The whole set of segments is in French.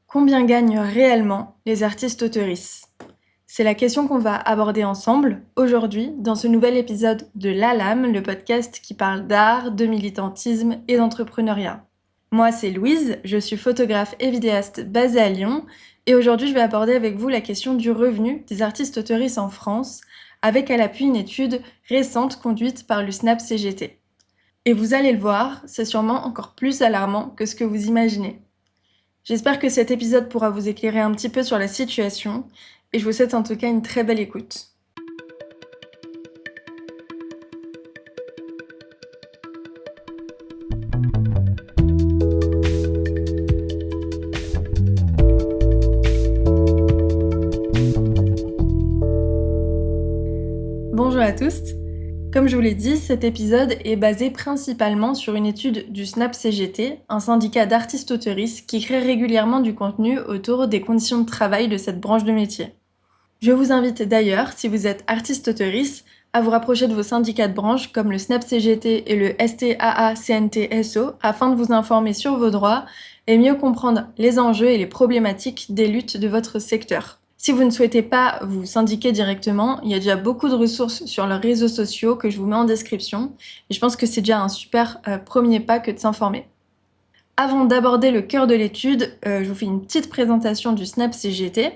Combien gagnent réellement les artistes-auteurices? C'est la question qu'on va aborder ensemble aujourd'hui dans ce nouvel épisode de La Lame, le podcast qui parle d'art, de militantisme et d'entrepreneuriat. Moi, c'est Louise, je suis photographe et vidéaste basée à Lyon et aujourd'hui je vais aborder avec vous la question du revenu des artistes-auteurices en France avec à l'appui une étude récente conduite par le SNAP CGT. Et vous allez le voir, c'est sûrement encore plus alarmant que ce que vous imaginez. J'espère que cet épisode pourra vous éclairer un petit peu sur la situation et je vous souhaite en tout cas une très belle écoute. Bonjour à tous. Comme je vous l'ai dit, cet épisode est basé principalement sur une étude du SNAP CGT, un syndicat d'artistes-auteurices qui crée régulièrement du contenu autour des conditions de travail de cette branche de métier. Je vous invite d'ailleurs, si vous êtes artiste-auteurice, à vous rapprocher de vos syndicats de branche comme le SNAP CGT et le STAA-CNT-SO afin de vous informer sur vos droits et mieux comprendre les enjeux et les problématiques des luttes de votre secteur. Si vous ne souhaitez pas vous syndiquer directement, il y a déjà beaucoup de ressources sur leurs réseaux sociaux que je vous mets en description et je pense que c'est déjà un super premier pas que de s'informer. Avant d'aborder le cœur de l'étude, je vous fais une petite présentation du SNAP CGT.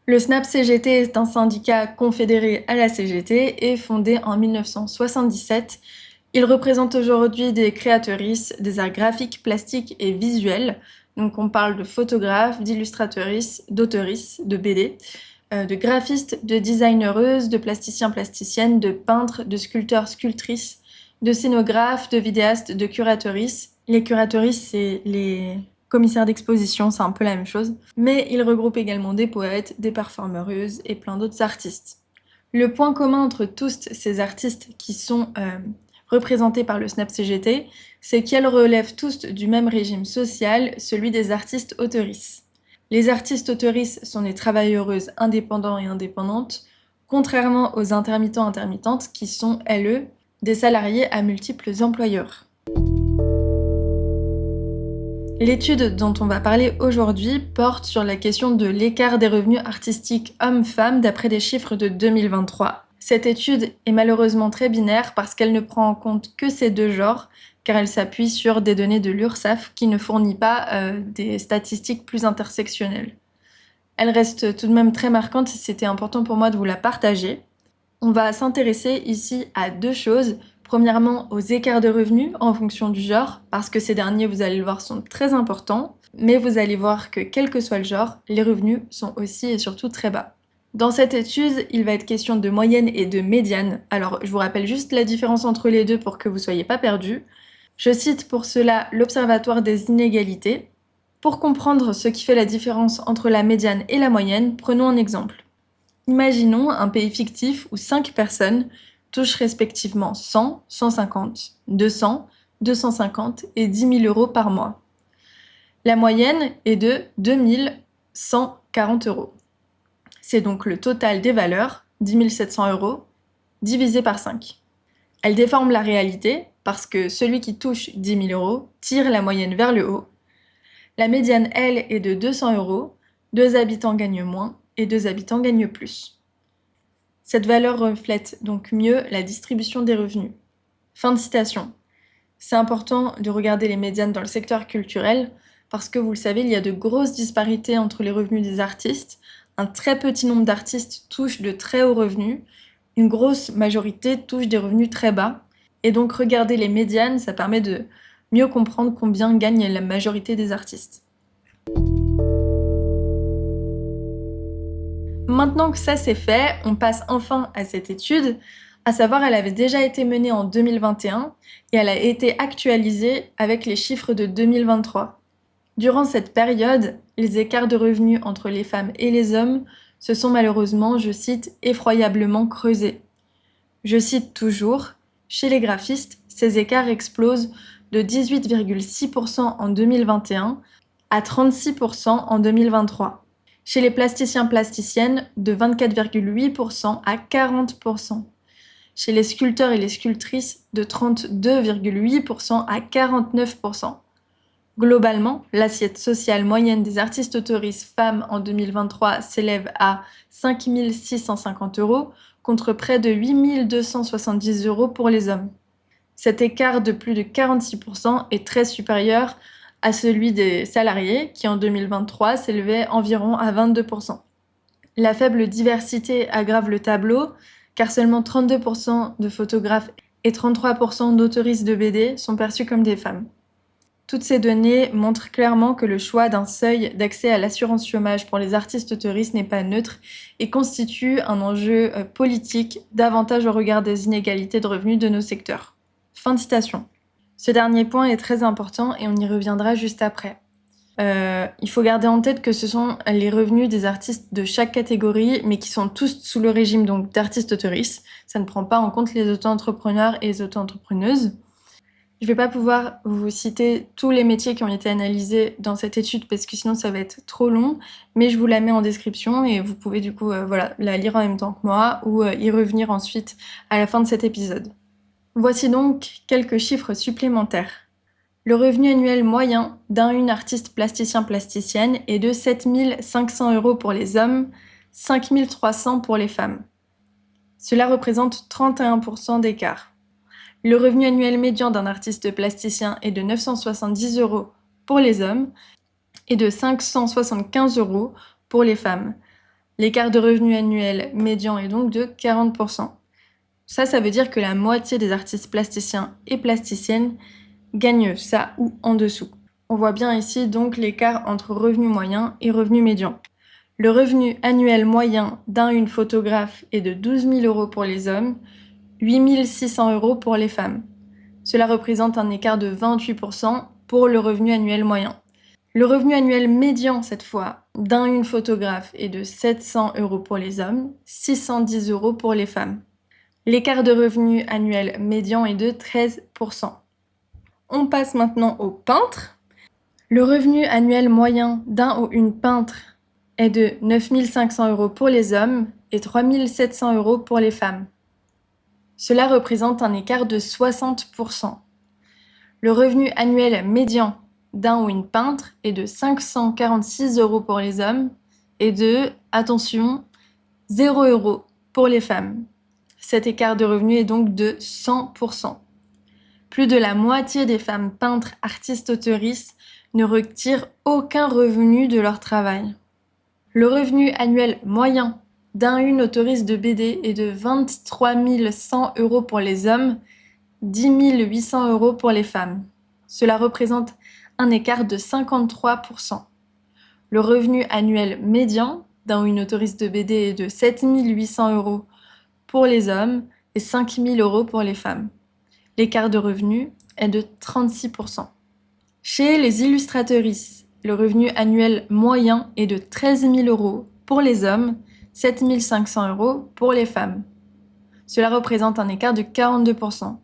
Le SNAP CGT est un syndicat confédéré à la CGT et fondé en 1977. Il représente aujourd'hui des créatrices des arts graphiques, plastiques et visuels. Donc on parle de photographes, d'illustratrices, d'auteuristes, de BD, de graphistes, de designeuses, de plasticiens, plasticiennes, de peintres, de sculpteurs, sculptrices, de scénographes, de vidéastes, de curatrices. Les curatrices, c'est les commissaires d'exposition, c'est un peu la même chose. Mais il regroupe également des poètes, des performeuses et plein d'autres artistes. Le point commun entre tous ces artistes qui sont représentés par le SNAP CGT, c'est qu'elles relèvent tous du même régime social, celui des artistes-auteurices. Les artistes-auteurices sont des travailleuses indépendants et indépendantes, contrairement aux intermittents-intermittentes qui sont, elles, des salariés à multiples employeurs. L'étude dont on va parler aujourd'hui porte sur la question de l'écart des revenus artistiques hommes-femmes d'après des chiffres de 2023. Cette étude est malheureusement très binaire parce qu'elle ne prend en compte que ces deux genres, car elle s'appuie sur des données de l'URSSAF qui ne fournit pas des statistiques plus intersectionnelles. Elle reste tout de même très marquante et c'était important pour moi de vous la partager. On va s'intéresser ici à deux choses. Premièrement, aux écarts de revenus en fonction du genre, parce que ces derniers, vous allez le voir, sont très importants, mais vous allez voir que quel que soit le genre, les revenus sont aussi et surtout très bas. Dans cette étude, il va être question de moyenne et de médiane. Alors, je vous rappelle juste la différence entre les deux pour que vous ne soyez pas perdus. Je cite pour cela l'Observatoire des inégalités. Pour comprendre ce qui fait la différence entre la médiane et la moyenne, prenons un exemple. Imaginons un pays fictif où 5 personnes touchent respectivement 100, 150, 200, 250 et 10 000 euros par mois. La moyenne est de 2 140 euros. C'est donc le total des valeurs, 10 700 euros, divisé par 5. Elle déforme la réalité parce que celui qui touche 10 000 euros tire la moyenne vers le haut. La médiane, elle, est de 200 euros, 2 habitants gagnent moins et 2 habitants gagnent plus. Cette valeur reflète donc mieux la distribution des revenus. Fin de citation. C'est important de regarder les médianes dans le secteur culturel parce que vous le savez, il y a de grosses disparités entre les revenus des artistes. Un très petit nombre d'artistes touchent de très hauts revenus, une grosse majorité touche des revenus très bas. Et donc regarder les médianes, ça permet de mieux comprendre combien gagne la majorité des artistes. Maintenant que ça c'est fait, on passe enfin à cette étude, à savoir elle avait déjà été menée en 2021 et elle a été actualisée avec les chiffres de 2023. Durant cette période, les écarts de revenus entre les femmes et les hommes se sont malheureusement, je cite, effroyablement creusés. Je cite toujours, chez les graphistes, ces écarts explosent de 18,6% en 2021 à 36% en 2023. Chez les plasticiens-plasticiennes, de 24,8% à 40%. Chez les sculpteurs et les sculptrices, de 32,8% à 49%. Globalement, l'assiette sociale moyenne des artistes-autoristes femmes en 2023 s'élève à 5 650 € contre près de 8 270 € pour les hommes. Cet écart de plus de 46% est très supérieur à celui des salariés qui en 2023 s'élevait environ à 22%. La faible diversité aggrave le tableau car seulement 32% de photographes et 33% d'autoristes de BD sont perçus comme des femmes. Toutes ces données montrent clairement que le choix d'un seuil d'accès à l'assurance chômage pour les artistes autoristes n'est pas neutre et constitue un enjeu politique davantage au regard des inégalités de revenus de nos secteurs. Fin de citation. Ce dernier point est très important et on y reviendra juste après. Il faut garder en tête que ce sont les revenus des artistes de chaque catégorie, mais qui sont tous sous le régime donc d'artistes autoristes. Ça ne prend pas en compte les auto-entrepreneurs et les auto-entrepreneuses. Je ne vais pas pouvoir vous citer tous les métiers qui ont été analysés dans cette étude parce que sinon ça va être trop long, mais je vous la mets en description et vous pouvez du coup la lire en même temps que moi ou y revenir ensuite à la fin de cet épisode. Voici donc quelques chiffres supplémentaires. Le revenu annuel moyen d'un artiste plasticien-plasticienne est de 7 500 € pour les hommes, 5 300 € pour les femmes. Cela représente 31% d'écart. Le revenu annuel médian d'un artiste plasticien est de 970 € pour les hommes et de 575 € pour les femmes. L'écart de revenu annuel médian est donc de 40%. Ça veut dire que la moitié des artistes plasticiens et plasticiennes gagnent ça ou en dessous. On voit bien ici donc l'écart entre revenu moyen et revenu médian. Le revenu annuel moyen d'un photographe est de 12 000 € pour les hommes, 8 600 € pour les femmes. Cela représente un écart de 28% pour le revenu annuel moyen. Le revenu annuel médian, cette fois, d'un photographe est de 700 € pour les hommes, 610 € pour les femmes. L'écart de revenu annuel médian est de 13%. On passe maintenant aux peintres. Le revenu annuel moyen d'un ou une peintre est de 9 500 € pour les hommes et 3 700 € pour les femmes. Cela représente un écart de 60%. Le revenu annuel médian d'un ou une peintre est de 546 € pour les hommes et de, attention, 0 € pour les femmes. Cet écart de revenu est donc de 100%. Plus de la moitié des femmes peintres artistes-autoristes ne retirent aucun revenu de leur travail. Le revenu annuel moyen d'un autoriste de BD est de 23 100 € pour les hommes, 10 800 € pour les femmes. Cela représente un écart de 53%. Le revenu annuel médian d'un ou une autoriste de BD est de 7 800 € pour les hommes et 5 000 € pour les femmes. L'écart de revenu est de 36%. Chez les illustratrices, le revenu annuel moyen est de 13 000 € pour les hommes, 7 500 € pour les femmes. Cela représente un écart de 42%.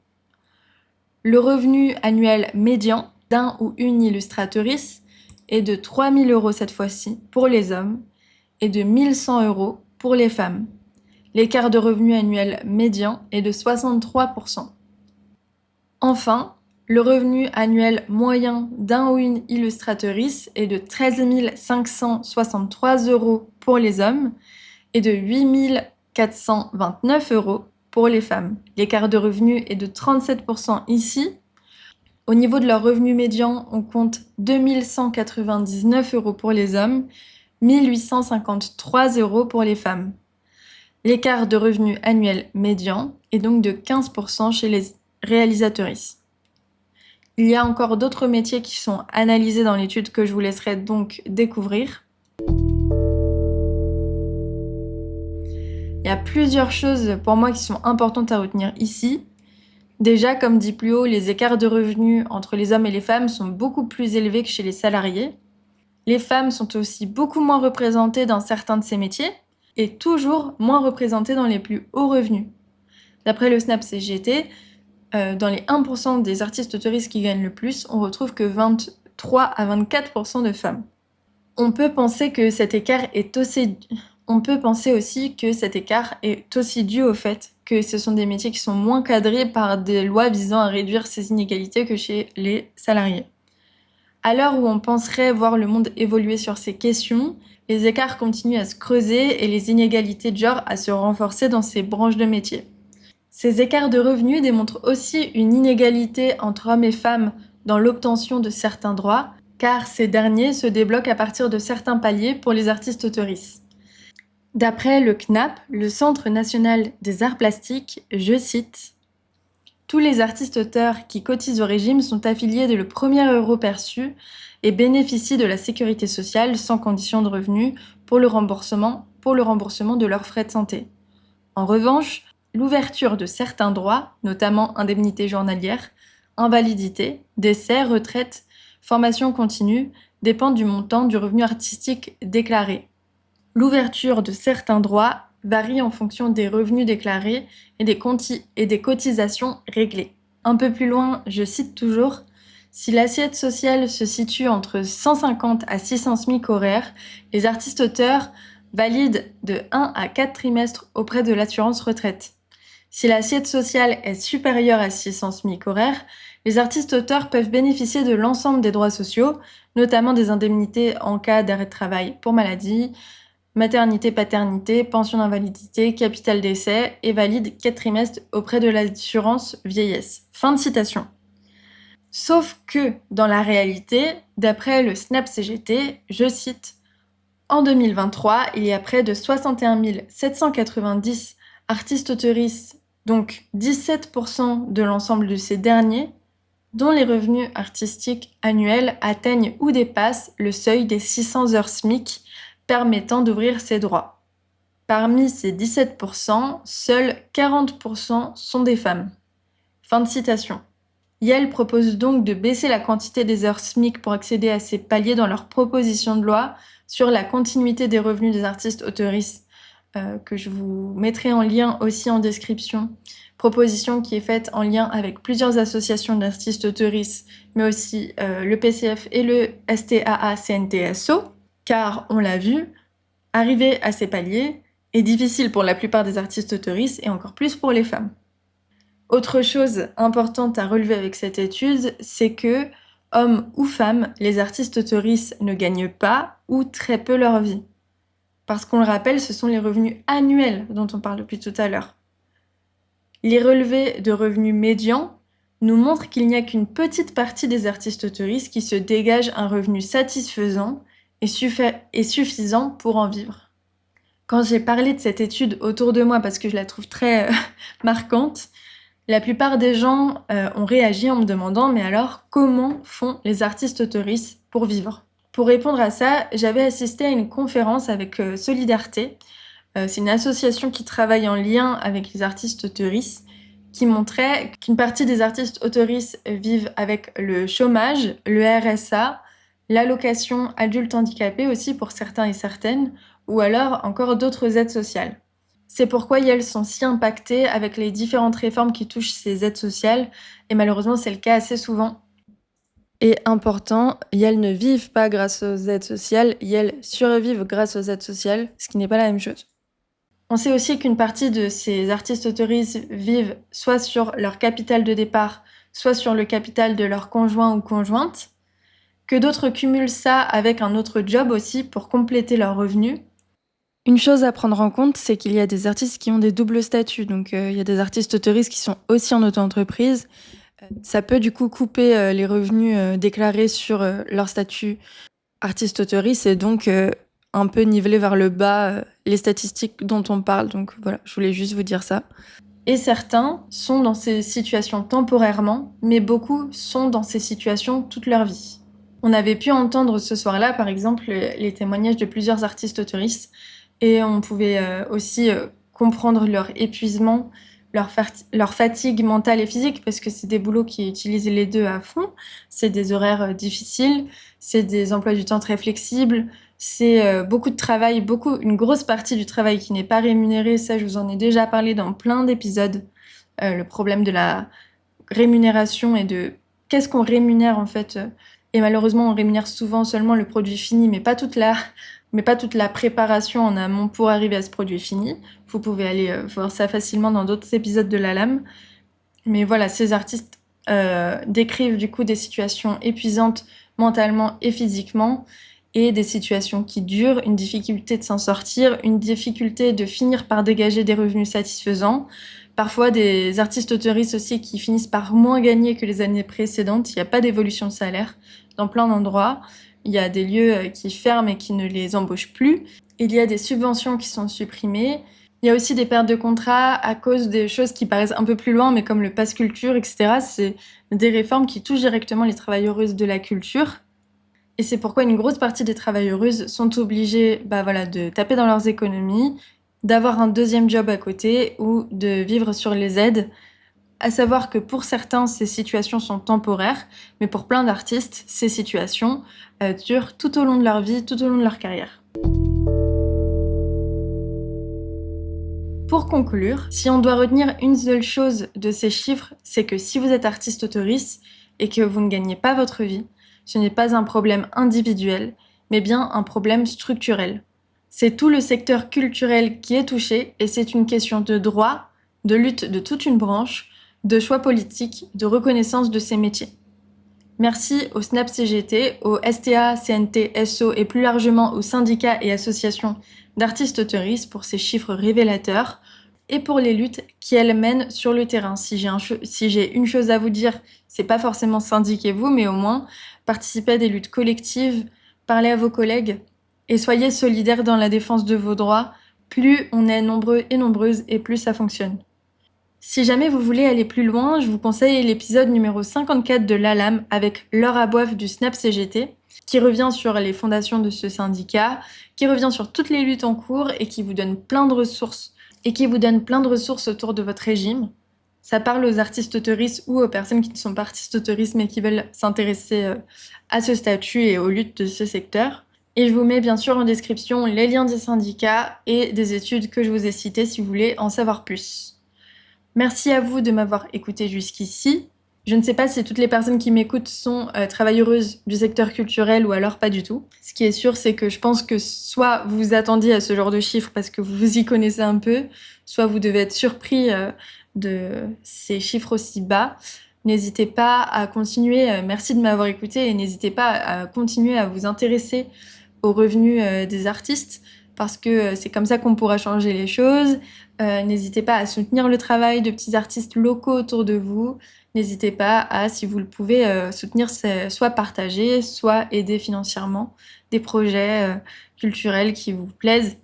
Le revenu annuel médian d'un ou une illustratrice est de 3 000 € cette fois-ci pour les hommes et de 1 100 € pour les femmes. L'écart de revenu annuel médian est de 63%. Enfin, le revenu annuel moyen d'un ou une illustratrice est de 13 563 € pour les hommes et de 8 429 € pour les femmes. L'écart de revenu est de 37% ici. Au niveau de leur revenu médian, on compte 2 199 € pour les hommes, 1 853 € pour les femmes. L'écart de revenu annuel médian est donc de 15% chez les réalisatrices. Il y a encore d'autres métiers qui sont analysés dans l'étude que je vous laisserai donc découvrir. Il y a plusieurs choses pour moi qui sont importantes à retenir ici. Déjà, comme dit plus haut, les écarts de revenus entre les hommes et les femmes sont beaucoup plus élevés que chez les salariés. Les femmes sont aussi beaucoup moins représentées dans certains de ces métiers et toujours moins représentées dans les plus hauts revenus. D'après le Snap CGT, dans les 1% des artistes autoristes qui gagnent le plus, on retrouve que 23 à 24% de femmes. On peut penser aussi que cet écart est aussi dû au fait que ce sont des métiers qui sont moins cadrés par des lois visant à réduire ces inégalités que chez les salariés. À l'heure où on penserait voir le monde évoluer sur ces questions, les écarts continuent à se creuser et les inégalités de genre à se renforcer dans ces branches de métiers. Ces écarts de revenus démontrent aussi une inégalité entre hommes et femmes dans l'obtention de certains droits, car ces derniers se débloquent à partir de certains paliers pour les artistes-auteuristes. D'après le CNAP, le Centre national des arts plastiques, je cite « Tous les artistes-auteurs qui cotisent au régime sont affiliés dès le premier euro perçu et bénéficient de la sécurité sociale sans condition de revenu pour le remboursement de leurs frais de santé. En revanche, l'ouverture de certains droits, notamment indemnité journalière, invalidité, décès, retraite, formation continue, dépend du montant du revenu artistique déclaré. L'ouverture de certains droits varie en fonction des revenus déclarés et des cotisations réglées. » Un peu plus loin, je cite toujours « Si l'assiette sociale se situe entre 150 à 600 SMIC horaires, les artistes-auteurs valident de 1 à 4 trimestres auprès de l'assurance retraite. Si l'assiette sociale est supérieure à 600 SMIC horaires, les artistes-auteurs peuvent bénéficier de l'ensemble des droits sociaux, notamment des indemnités en cas d'arrêt de travail pour maladie, maternité, paternité, pension d'invalidité, capital décès et valide 4 trimestres auprès de l'assurance vieillesse. » Fin de citation. Sauf que, dans la réalité, d'après le SNAP CGT, je cite « En 2023, il y a près de 61 790 artistes-auteuristes, donc 17% de l'ensemble de ces derniers, dont les revenus artistiques annuels atteignent ou dépassent le seuil des 600 heures SMIC permettant d'ouvrir ces droits. Parmi ces 17%, seuls 40% sont des femmes. » Fin de citation. Yale propose donc de baisser la quantité des heures SMIC pour accéder à ces paliers dans leur proposition de loi sur la continuité des revenus des artistes-auteuristes, que je vous mettrai en lien aussi en description. Proposition qui est faite en lien avec plusieurs associations d'artistes-auteuristes, mais aussi le PCF et le STAA-CNTSO. Car, on l'a vu, arriver à ces paliers est difficile pour la plupart des artistes-auteuristes et encore plus pour les femmes. Autre chose importante à relever avec cette étude, c'est que, hommes ou femmes, les artistes-auteuristes ne gagnent pas ou très peu leur vie. Parce qu'on le rappelle, ce sont les revenus annuels dont on parle depuis tout à l'heure. Les relevés de revenus médians nous montrent qu'il n'y a qu'une petite partie des artistes-auteuristes qui se dégagent un revenu satisfaisant et suffisant pour en vivre. Quand j'ai parlé de cette étude autour de moi, parce que je la trouve très marquante, la plupart des gens ont réagi en me demandant « Mais alors, comment font les artistes-auteuristes pour vivre ?» Pour répondre à ça, j'avais assisté à une conférence avec Solidarité. C'est une association qui travaille en lien avec les artistes-auteuristes, qui montrait qu'une partie des artistes-auteuristes vivent avec le chômage, le RSA, l'allocation adulte handicapé aussi pour certains et certaines, ou alors encore d'autres aides sociales. C'est pourquoi elles sont si impactées avec les différentes réformes qui touchent ces aides sociales, et malheureusement c'est le cas assez souvent. Et important, elles ne vivent pas grâce aux aides sociales, elles survivent grâce aux aides sociales, ce qui n'est pas la même chose. On sait aussi qu'une partie de ces artistes-auteuristes vivent soit sur leur capital de départ, soit sur le capital de leur conjoint ou conjointe, que d'autres cumulent ça avec un autre job aussi pour compléter leurs revenus. Une chose à prendre en compte, c'est qu'il y a des artistes qui ont des doubles statuts. Donc il y a des artistes-auteuristes qui sont aussi en auto-entreprise. Ça peut du coup couper les revenus déclarés sur leur statut artiste-auteuriste et donc un peu niveler vers le bas les statistiques dont on parle. Donc voilà, je voulais juste vous dire ça. Et certains sont dans ces situations temporairement, mais beaucoup sont dans ces situations toute leur vie. On avait pu entendre ce soir-là, par exemple, les témoignages de plusieurs artistes-auteuristes et on pouvait aussi comprendre leur épuisement, leur fatigue mentale et physique, parce que c'est des boulots qui utilisent les deux à fond. C'est des horaires difficiles, c'est des emplois du temps très flexibles, c'est beaucoup de travail, une grosse partie du travail qui n'est pas rémunéré. Ça, je vous en ai déjà parlé dans plein d'épisodes. Le problème de la rémunération et de qu'est-ce qu'on rémunère en fait. Et malheureusement, on rémunère souvent seulement le produit fini, mais pas toute la préparation en amont pour arriver à ce produit fini. Vous pouvez aller voir ça facilement dans d'autres épisodes de La Lame. Mais voilà, ces artistes décrivent du coup des situations épuisantes mentalement et physiquement, et des situations qui durent, une difficulté de s'en sortir, une difficulté de finir par dégager des revenus satisfaisants. Parfois des artistes-auteuristes aussi qui finissent par moins gagner que les années précédentes, il n'y a pas d'évolution de salaire dans plein d'endroits. Il y a des lieux qui ferment et qui ne les embauchent plus. Il y a des subventions qui sont supprimées. Il y a aussi des pertes de contrats à cause des choses qui paraissent un peu plus loin, mais comme le pass culture, etc. C'est des réformes qui touchent directement les travailleuses de la culture. Et c'est pourquoi une grosse partie des travailleuses sont obligées de taper dans leurs économies, d'avoir un deuxième job à côté ou de vivre sur les aides. À savoir que pour certains, ces situations sont temporaires, mais pour plein d'artistes, ces situations durent tout au long de leur vie, tout au long de leur carrière. Pour conclure, si on doit retenir une seule chose de ces chiffres, c'est que si vous êtes artiste-auteuriste et que vous ne gagnez pas votre vie, ce n'est pas un problème individuel, mais bien un problème structurel. C'est tout le secteur culturel qui est touché et c'est une question de droit, de lutte de toute une branche, de choix politiques, de reconnaissance de ces métiers. Merci au SNAP CGT, au STA, CNT, SO et plus largement aux syndicats et associations d'artistes autoristes pour ces chiffres révélateurs et pour les luttes qu'elles mènent sur le terrain. Si j'ai une chose à vous dire, c'est pas forcément syndiquez-vous, mais au moins participez à des luttes collectives, parlez à vos collègues et soyez solidaires dans la défense de vos droits. Plus on est nombreux et nombreuses et plus ça fonctionne. Si jamais vous voulez aller plus loin, je vous conseille l'épisode numéro 54 de l'ALAM avec Laure Aboif du SNAP CGT, qui revient sur les fondations de ce syndicat, qui revient sur toutes les luttes en cours et qui vous donne plein de ressources autour de votre régime. Ça parle aux artistes autoristes ou aux personnes qui ne sont pas artistes autoristes mais qui veulent s'intéresser à ce statut et aux luttes de ce secteur. Et je vous mets bien sûr en description les liens des syndicats et des études que je vous ai citées si vous voulez en savoir plus. Merci à vous de m'avoir écouté jusqu'ici. Je ne sais pas si toutes les personnes qui m'écoutent sont travailleuses du secteur culturel ou alors pas du tout. Ce qui est sûr, c'est que je pense que soit vous vous attendiez à ce genre de chiffres parce que vous vous y connaissez un peu, soit vous devez être surpris de ces chiffres aussi bas. N'hésitez pas à continuer, merci de m'avoir écouté, et n'hésitez pas à continuer à vous intéresser aux revenus des artistes parce que c'est comme ça qu'on pourra changer les choses. N'hésitez pas à soutenir le travail de petits artistes locaux autour de vous. N'hésitez pas à, si vous le pouvez, soutenir, soit partager, soit aider financièrement des projets culturels qui vous plaisent,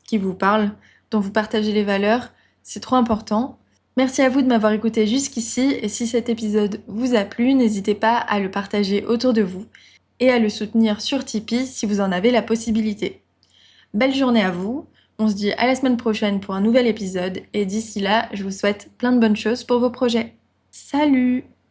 qui vous parlent, dont vous partagez les valeurs. C'est trop important. Merci à vous de m'avoir écouté jusqu'ici et si cet épisode vous a plu, n'hésitez pas à le partager autour de vous et à le soutenir sur Tipeee si vous en avez la possibilité. Belle journée à vous, on se dit à la semaine prochaine pour un nouvel épisode et d'ici là, je vous souhaite plein de bonnes choses pour vos projets. Salut!